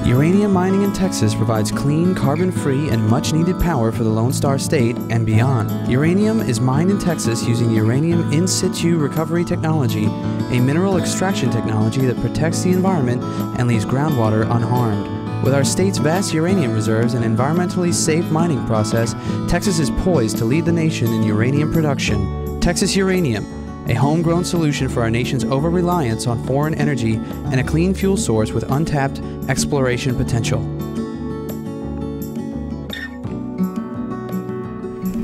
Uranium mining in Texas provides clean, carbon-free, and much-needed power for the Lone Star State and beyond. Uranium is mined in Texas using uranium in situ recovery technology, a mineral extraction technology that protects the environment and leaves groundwater unharmed. With our state's vast uranium reserves and environmentally safe mining process, Texas is poised to lead the nation in uranium production. Texas Uranium, a homegrown solution for our nation's over-reliance on foreign energy and a clean fuel source with untapped exploration potential.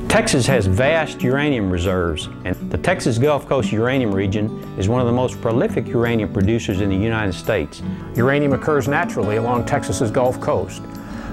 Texas has vast uranium reserves, and the Texas Gulf Coast uranium region is one of the most prolific uranium producers in the United States. Uranium occurs naturally along Texas's Gulf Coast.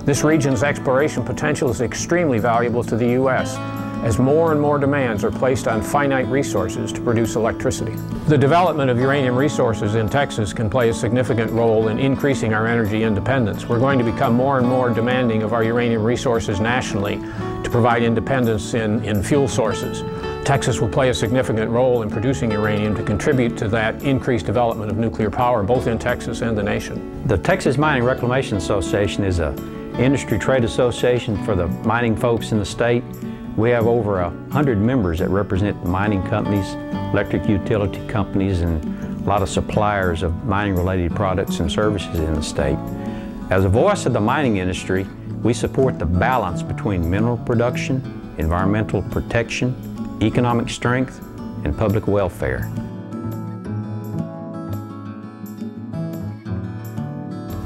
This region's exploration potential is extremely valuable to the U.S. as more and more demands are placed on finite resources to produce electricity. The development of uranium resources in Texas can play a significant role in increasing our energy independence. We're going to become more and more demanding of our uranium resources nationally to provide independence in fuel sources. Texas will play a significant role in producing uranium to contribute to that increased development of nuclear power, both in Texas and the nation. The Texas Mining Reclamation Association is an industry trade association for the mining folks in the state. We have over 100 members that represent mining companies, electric utility companies, and a lot of suppliers of mining-related products and services in the state. As a voice of the mining industry, we support the balance between mineral production, environmental protection, economic strength, and public welfare.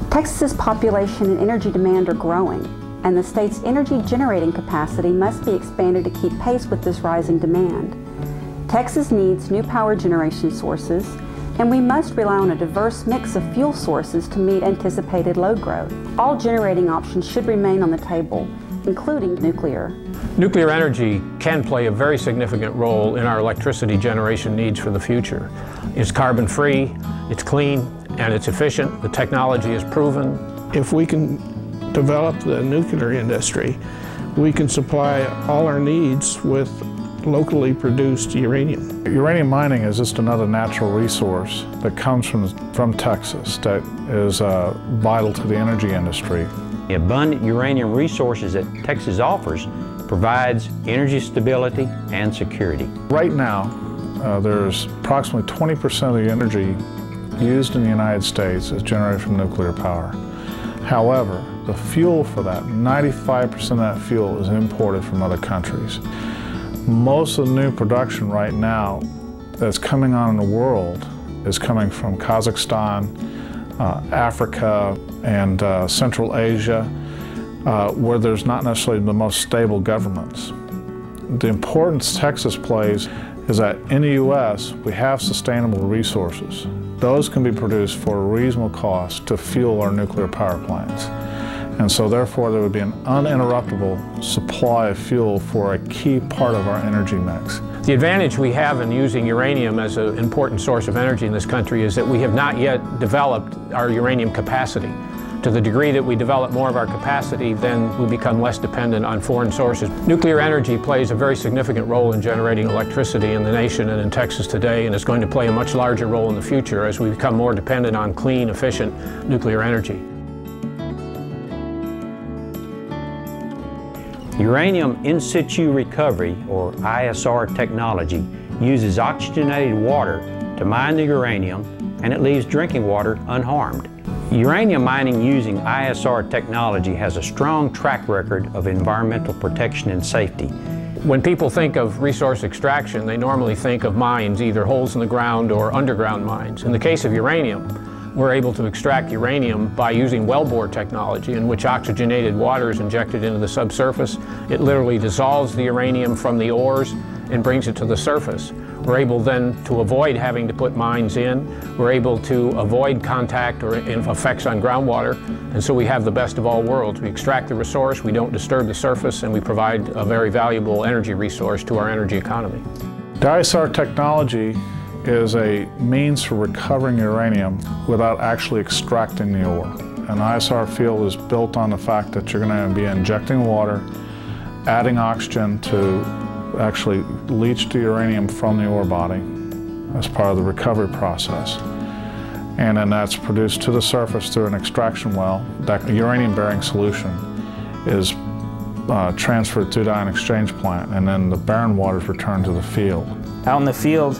Texas's population and energy demand are growing, and the state's energy generating capacity must be expanded to keep pace with this rising demand. Texas needs new power generation sources, and we must rely on a diverse mix of fuel sources to meet anticipated load growth. All generating options should remain on the table, including nuclear. Nuclear energy can play a very significant role in our electricity generation needs for the future. It's carbon-free, it's clean, and it's efficient. The technology is proven. If we can develop the nuclear industry, we can supply all our needs with locally produced uranium. Uranium mining is just another natural resource that comes from Texas that is vital to the energy industry. The abundant uranium resources that Texas offers provides energy stability and security. Right now, there's approximately 20% of the energy used in the United States is generated from nuclear power. However, the fuel for that, 95% of that fuel is imported from other countries. Most of the new production right now that's coming on in the world is coming from Kazakhstan, Africa, and Central Asia, where there's not necessarily the most stable governments. The importance Texas plays is that in the U.S. we have sustainable resources. Those can be produced for a reasonable cost to fuel our nuclear power plants. And so therefore there would be an uninterruptible supply of fuel for a key part of our energy mix. The advantage we have in using uranium as an important source of energy in this country is that we have not yet developed our uranium capacity. To the degree that we develop more of our capacity, then we become less dependent on foreign sources. Nuclear energy plays a very significant role in generating electricity in the nation and in Texas today, and is going to play a much larger role in the future as we become more dependent on clean, efficient nuclear energy. Uranium in situ recovery, or ISR technology, uses oxygenated water to mine the uranium, and it leaves drinking water unharmed. Uranium mining using ISR technology has a strong track record of environmental protection and safety. When people think of resource extraction, they normally think of mines, either holes in the ground or underground mines. In the case of uranium, we're able to extract uranium by using wellbore technology, in which oxygenated water is injected into the subsurface. It literally dissolves the uranium from the ores and brings it to the surface. We're able then to avoid having to put mines in. We're able to avoid contact or effects on groundwater, and so we have the best of all worlds. We extract the resource, we don't disturb the surface, and we provide a very valuable energy resource to our energy economy. The ISR technology is a means for recovering uranium without actually extracting the ore. An ISR field is built on the fact that you're going to be injecting water, adding oxygen to actually leach the uranium from the ore body as part of the recovery process. and then that's produced to the surface through an extraction well. That uranium-bearing solution is transferred through the ion exchange plant, and then the barren water is returned to the field. Out in the field,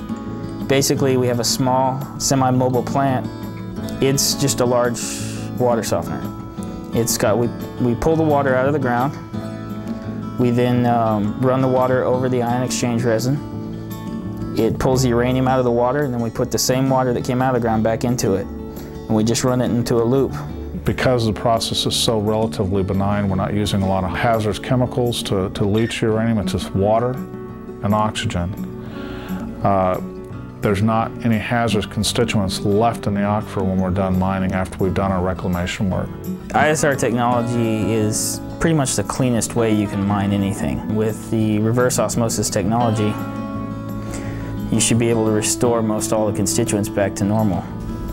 basically we have a small semi-mobile plant. It's just a large water softener. We pull the water out of the ground. We then run the water over the ion exchange resin. It pulls the uranium out of the water, and then we put the same water that came out of the ground back into it. And we just run it into a loop. Because the process is so relatively benign, we're not using a lot of hazardous chemicals to leach uranium. It's just water and oxygen. There's not any hazardous constituents left in the aquifer when we're done mining after we've done our reclamation work. ISR technology is pretty much the cleanest way you can mine anything. With the reverse osmosis technology, you should be able to restore most all the constituents back to normal.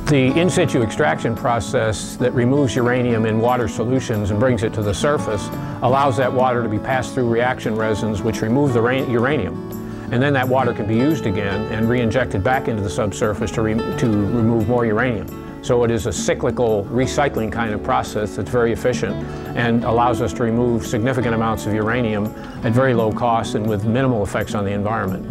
The in-situ extraction process that removes uranium in water solutions and brings it to the surface allows that water to be passed through reaction resins which remove the uranium. And then that water can be used again and re-injected back into the subsurface to remove more uranium. So it is a cyclical recycling kind of process that's very efficient and allows us to remove significant amounts of uranium at very low cost and with minimal effects on the environment.